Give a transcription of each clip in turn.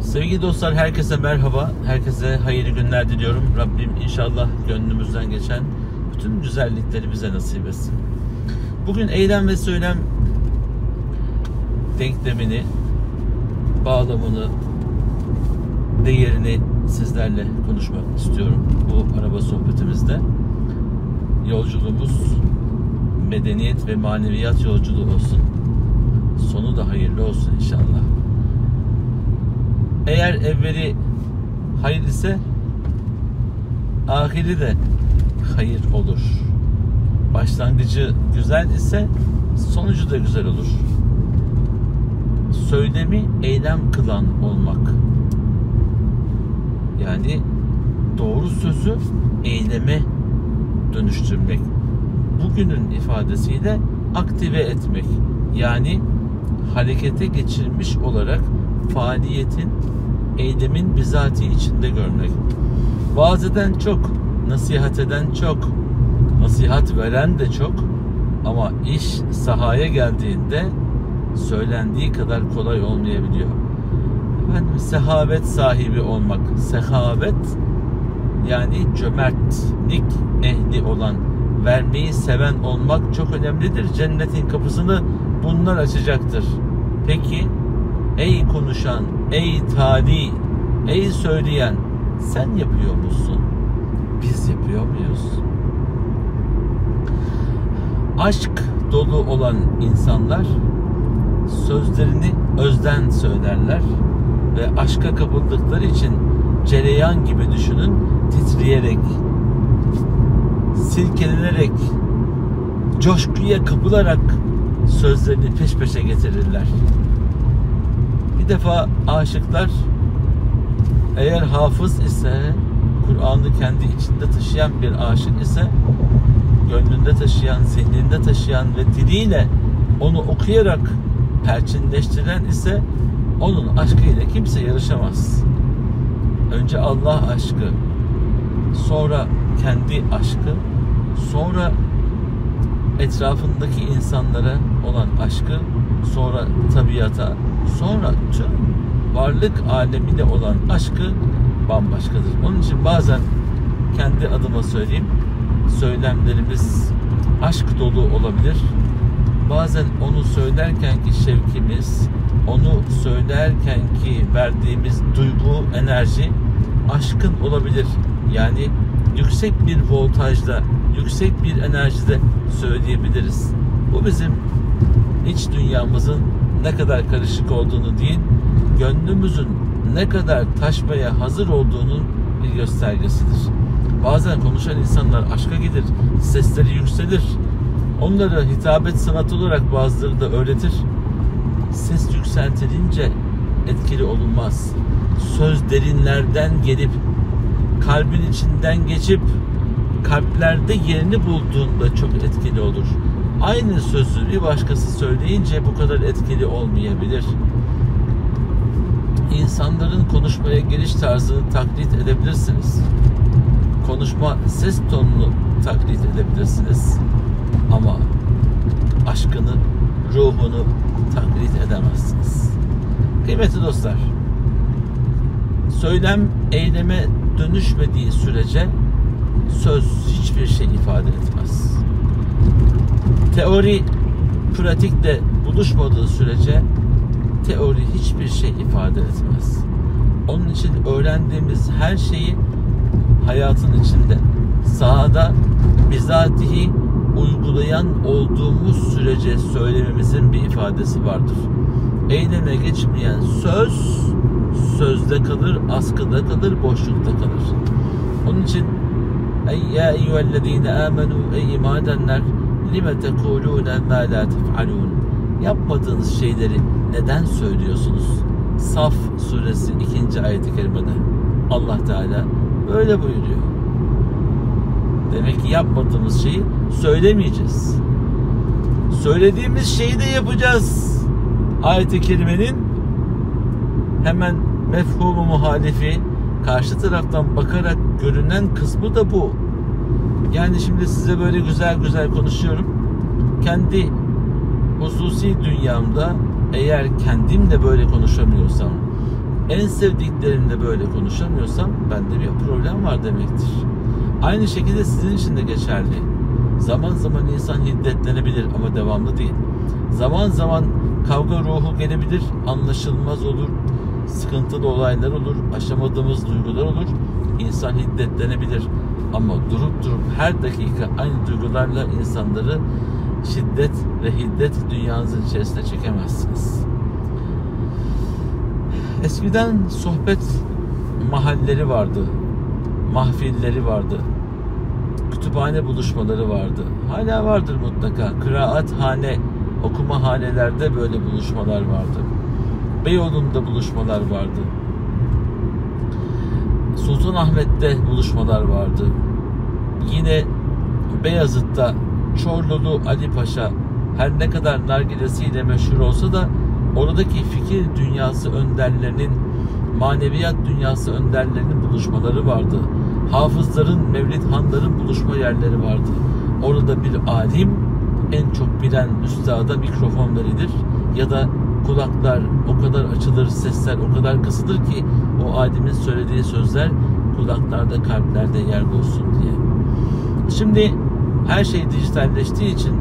Sevgili dostlar, herkese merhaba. Herkese hayırlı günler diliyorum. Rabbim inşallah gönlümüzden geçen bütün güzellikleri bize nasip etsin. Bugün eylem ve söylem denklemini, bağlamını, değerini sizlerle konuşmak istiyorum bu araba sohbetimizde. Yolculuğumuz medeniyet ve maneviyat yolculuğu olsun. Sonu da hayırlı olsun inşallah. Eğer evveli hayır ise ahiri de hayır olur. Başlangıcı güzel ise sonucu da güzel olur. Söylemi eylem kılan olmak. Yani doğru sözü eyleme dönüştürmek. Bugünün ifadesiyle aktive etmek. Yani harekete geçirmiş olarak faaliyetin, eylemin bizatihi içinde görmek. Vaaz eden çok, nasihat eden çok, nasihat veren de çok, ama iş sahaya geldiğinde söylendiği kadar kolay olmayabiliyor. Efendim, sehavet sahibi olmak, sehavet yani cömertlik ehli olan, vermeyi seven olmak çok önemlidir. Cennetin kapısını bunlar açacaktır. Peki ey konuşan, ey tali, ey söyleyen, sen yapıyor musun? Biz yapıyor muyuz? Aşk dolu olan insanlar sözlerini özden söylerler ve aşka kapıldıkları için cereyan gibi düşünün, titreyerek, silkelenerek, coşkuya kapılarak sözlerini peş peşe getirirler. Bir defa aşıklar eğer hafız ise, Kur'an'ı kendi içinde taşıyan bir aşık ise, gönlünde taşıyan, zihninde taşıyan ve diliyle onu okuyarak perçinleştiren ise onun aşkıyla kimse yarışamaz. Önce Allah aşkı, sonra kendi aşkı, sonra etrafındaki insanlara olan aşkı, sonra tabiata, sonra tüm varlık alemine olan aşkı bambaşkadır. Onun için bazen kendi adıma söyleyeyim, söylemlerimiz aşk dolu olabilir. Bazen onu söylerkenki şevkimiz, onu söylerkenki verdiğimiz duygu, enerji aşkın olabilir. Yani yüksek bir voltajda, yüksek bir enerjide söyleyebiliriz. Bu bizim iç dünyamızın ne kadar karışık olduğunu değil, gönlümüzün ne kadar taşmaya hazır olduğunun bir göstergesidir. Bazen konuşan insanlar aşka gider, sesleri yükselir. Onları hitabet sanatı olarak bazıları da öğretir. Ses yükseltilince etkili olunmaz. Söz derinlerden gelip, kalbin içinden geçip, kalplerde yerini bulduğunda çok etkili olur. Aynı sözü bir başkası söyleyince bu kadar etkili olmayabilir. İnsanların konuşmaya giriş tarzını taklit edebilirsiniz. Konuşma ses tonunu taklit edebilirsiniz. Ama aşkını, ruhunu taklit edemezsiniz. Kıymetli dostlar, söylem eyleme dönüşmediği sürece söz hiçbir şey ifade etmez. Teori pratikle buluşmadığı sürece teori hiçbir şey ifade etmez. Onun için öğrendiğimiz her şeyi hayatın içinde, sahada bizatihi uygulayan olduğumuz sürece söylememizin bir ifadesi vardır. Eyleme geçmeyen söz, sözde kalır, askıda kalır, boşlukta kalır. Onun için ya eyyühellezine amenu, ey iman edenler, lime tekulûne mâ lâ tef'alûn, yapmadığınız şeyleri neden söylüyorsunuz? Saf suresi 2. ayet-i kerimede Allah Teala böyle buyuruyor. Demek ki yapmadığımız şeyi söylemeyeceğiz. Söylediğimiz şeyi de yapacağız. Ayet-i kerimenin hemen mefhumu muhalifi, karşı taraftan bakarak görünen kısmı da bu. Yani şimdi size böyle güzel güzel konuşuyorum. Kendi hususi dünyamda eğer kendimle böyle konuşamıyorsam, en sevdiklerimle böyle konuşamıyorsam bende bir problem var demektir. Aynı şekilde sizin için de geçerli. Zaman zaman insan hiddetlenebilir ama devamlı değil. Zaman zaman kavga ruhu gelebilir, anlaşılmaz olur, sıkıntılı olaylar olur, aşamadığımız duygular olur. İnsan hiddetlenebilir ama durup her dakika aynı duygularla insanları şiddet ve hiddet dünyanızın içerisine çekemezsiniz. Eskiden sohbet mahalleri vardı, mahfilleri vardı, kütüphane buluşmaları vardı. Hala vardır mutlaka. Kıraathane, okumahanelerde böyle buluşmalar vardı. Beyoğlu'nda buluşmalar vardı. Sultanahmet'te buluşmalar vardı. Yine Beyazıt'ta Çorlulu Ali Paşa her ne kadar nargilesiyle meşhur olsa da oradaki fikir dünyası önderlerinin, maneviyat dünyası önderlerinin buluşmaları vardı. Hafızların, mevlidhanların buluşma yerleri vardı. Orada bir alim en çok bilen üstada mikrofon verilir ya da kulaklar o kadar açılır, sesler o kadar kısılır ki o alimin söylediği sözler kulaklarda, kalplerde yer bulsun diye. Şimdi her şey dijitalleştiği için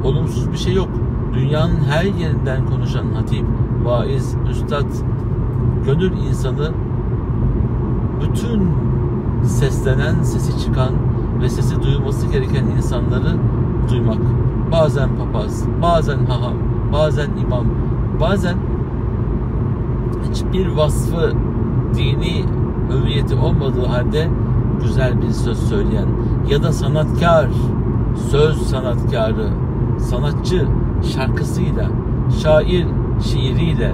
olumsuz bir şey yok. Dünyanın her yerinden konuşan hatip, vaiz, üstad, gönül insanı, bütün seslenen, sesi çıkan ve sesi duyulması gereken insanları duymak. Bazen papaz, bazen haham, bazen imam, bazen hiçbir vasfı, dini hüviyeti olmadığı halde güzel bir söz söyleyen ya da sanatkar, söz sanatkarı, sanatçı şarkısıyla, şair şiiriyle,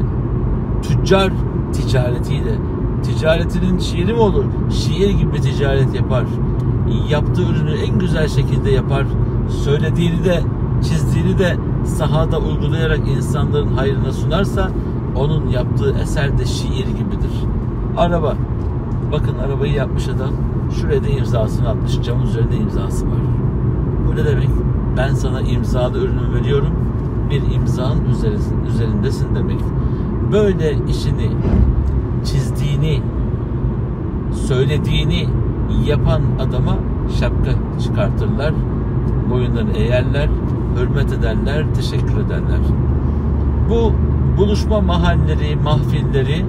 tüccar ticaretiyle, ticaretinin şiiri mi olur? Şiir gibi ticaret yapar. Yaptığı ürünü en güzel şekilde yapar. Söylediğini de, çizdiğini de sahada uygulayarak insanların hayrına sunarsa onun yaptığı eser de şiir gibidir. Araba. Bakın arabayı yapmış adam. Şuraya da imzasını atmış. Camın üzerinde imzası var. Bu ne demek? Ben sana imzalı ürünü veriyorum. Bir imzanın üzerindesin demek. Böyle işini, çizdiğini, söylediğini yapan adama şapka çıkartırlar. Boyunlarını eğerler, hürmet ederler, teşekkür ederler. Bu buluşma mahalleri, mahfilleri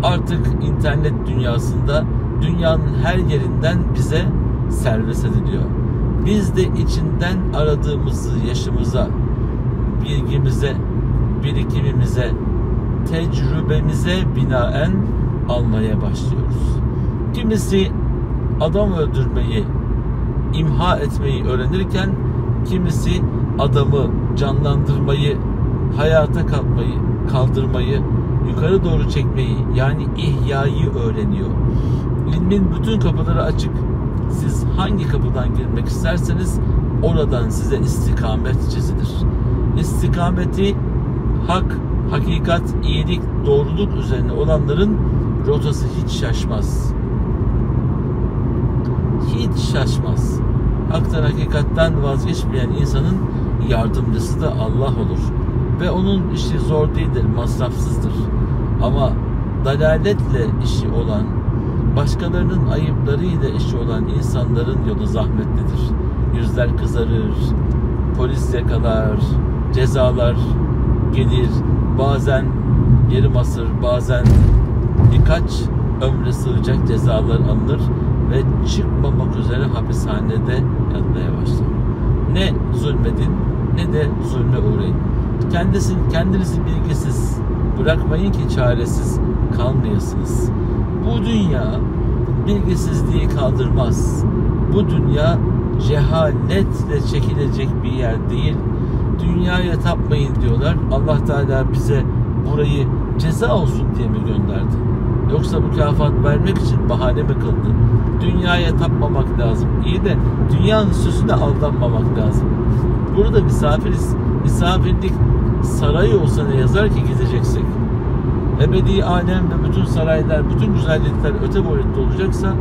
artık internet dünyasında dünyanın her yerinden bize servis ediliyor. Biz de içinden aradığımızı yaşımıza, bilgimize, birikimimize, tecrübemize binaen almaya başlıyoruz. Kimisi adam öldürmeyi, imha etmeyi öğrenirken kimisi adamı canlandırmayı, hayata kalkmayı, kaldırmayı, yukarı doğru çekmeyi yani ihyayı öğreniyor. İlmin bütün kapıları açık. Siz hangi kapıdan girmek isterseniz oradan size istikamet çizilir. İstikameti hak, hakikat, iyilik, doğruluk üzerine olanların rotası hiç şaşmaz. Hiç şaşmaz. Haktan, hakikattan vazgeçmeyen insanın yardımcısı da Allah olur. Ve onun işi zor değildir, masrafsızdır. Ama dalaletle işi olan, başkalarının ayıplarıyla işi olan insanların yolu zahmetlidir. Yüzler kızarır, polis yakalar, cezalar gelir, bazen yarım asır, bazen birkaç ömre sığacak cezalar alınır ve çıkmamak üzere hapishanede yatmaya başlar. Ne zulmedin ne de zulme uğrayın. Kendinizi bilgisiz bırakmayın ki çaresiz kalmayasınız. Bu dünya bilgisizliği kaldırmaz. Bu dünya cehaletle çekilecek bir yer değil. Dünyaya tapmayın diyorlar. Allah Teala bize burayı ceza olsun diye mi gönderdi? Yoksa mükafat vermek için bahane mi kıldı? Dünyaya tapmamak lazım. İyi de dünyanın sözüne aldanmamak lazım. Burada misafiriz. Misafirlik sarayı olsa ne yazar ki gideceksek? ebedi alem ve bütün saraylar, bütün güzellikler öte boyutta olacaksa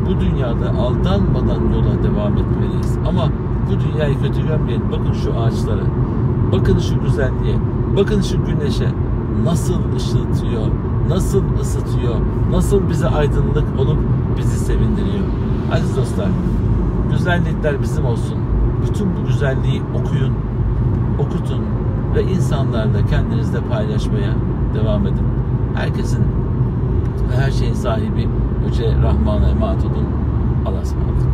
bu dünyada aldanmadan yola devam etmeliyiz. Ama bu dünyayı kötü görmeyin. Bakın şu ağaçlara, bakın şu güzelliğe, bakın şu güneşe nasıl ışıtıyor, nasıl ısıtıyor, nasıl bize aydınlık olup bizi sevindiriyor. Aziz dostlar, güzellikler bizim olsun. Bütün bu güzelliği okuyun, okutun ve insanlarla kendinizle paylaşmaya devam edin. Herkesin ve her şeyin sahibi Yüce Rahman'a emanet olun. Allah'a ısmarladık.